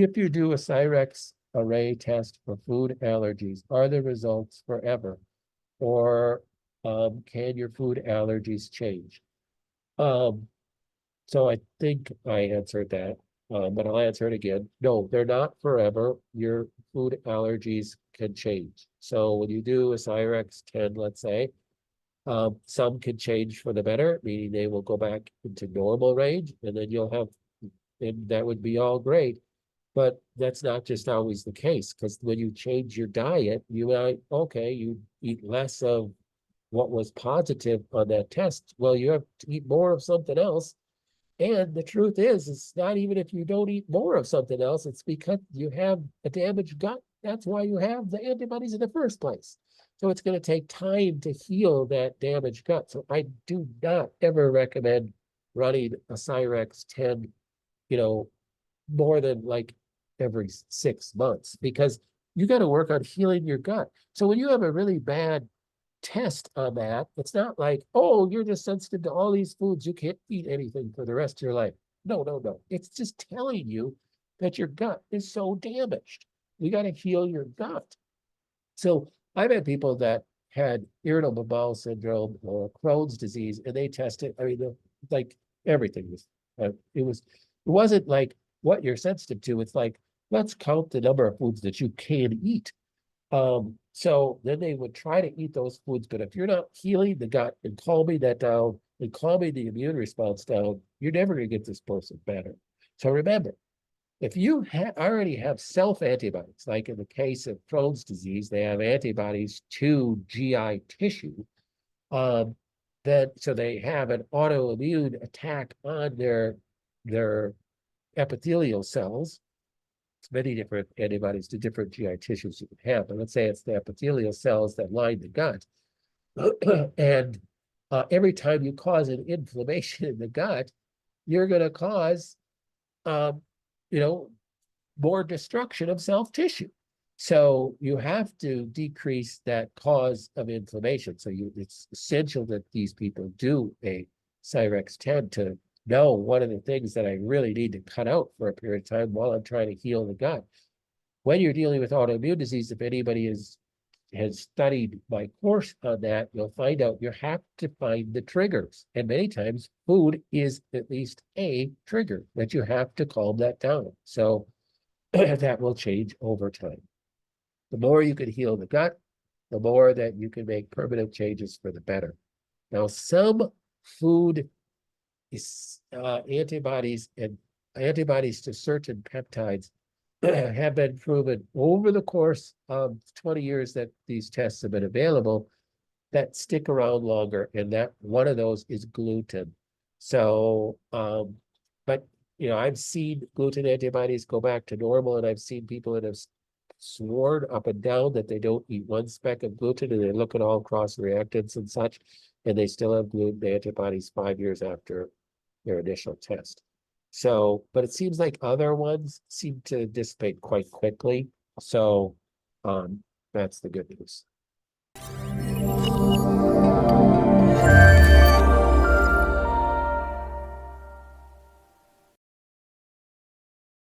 If you do a Cyrex array test for food allergies, are the results forever? Or can your food allergies change? Um, so I think I answered that, but I'll answer it again. No, they're not forever. Your food allergies can change. So when you do a Cyrex 10, let's say, some can change for the better, meaning they will go back into normal range, and then you'll have, and that would be all great. But that's not just always the case, because when you change your diet, you might, okay, you eat less of what was positive on that test. Well, you have to eat more of something else. And the truth is, it's not even if you don't eat more of something else, it's because you have a damaged gut. That's why you have the antibodies in the first place. So it's going to take time to heal that damaged gut. So I do not ever recommend running a Cyrex 10, more than like every 6 months, because you got to work on healing your gut. So when you have a really bad test on that, it's not like, oh, you're just sensitive to all these foods, you can't eat anything for the rest of your life. No, no, no. It's just telling you that your gut is so damaged. You got to heal your gut. So I've had people that had irritable bowel syndrome or Crohn's disease, and they tested, I mean, like everything was, it wasn't like what you're sensitive to. It's like, let's count the number of foods that you can eat. So then they would try to eat those foods, but if you're not healing the gut and calming that down and calming the immune response down, you're never going to get this person better. So remember, if you already have self-antibodies, like in the case of Crohn's disease, they have antibodies to GI tissue, so they have an autoimmune attack on their epithelial cells. It's many different antibodies to different GI tissues you can have, but let's say it's the epithelial cells that line the gut. And every time you cause an inflammation in the gut, you're going to cause, more destruction of self-tissue. So you have to decrease that cause of inflammation. So it's essential that these people do a Cyrex 10 to know one of the things that I really need to cut out for a period of time while I'm trying to heal the gut. When you're dealing with autoimmune disease, if anybody has studied my course on that, you'll find out you have to find the triggers. And many times food is at least a trigger that you have to calm that down. So that will change over time. The more you can heal the gut, the more that you can make permanent changes for the better. Now, some food antibodies and antibodies to certain peptides have been proven over the course of 20 years that these tests have been available that stick around longer, and that one of those is gluten. So, but I've seen gluten antibodies go back to normal, and I've seen people that have sworn up and down that they don't eat one speck of gluten, and they look at all cross reactants and such, and they still have gluten antibodies 5 years after their initial test. So, but it seems like other ones seem to dissipate quite quickly. So, that's the good news.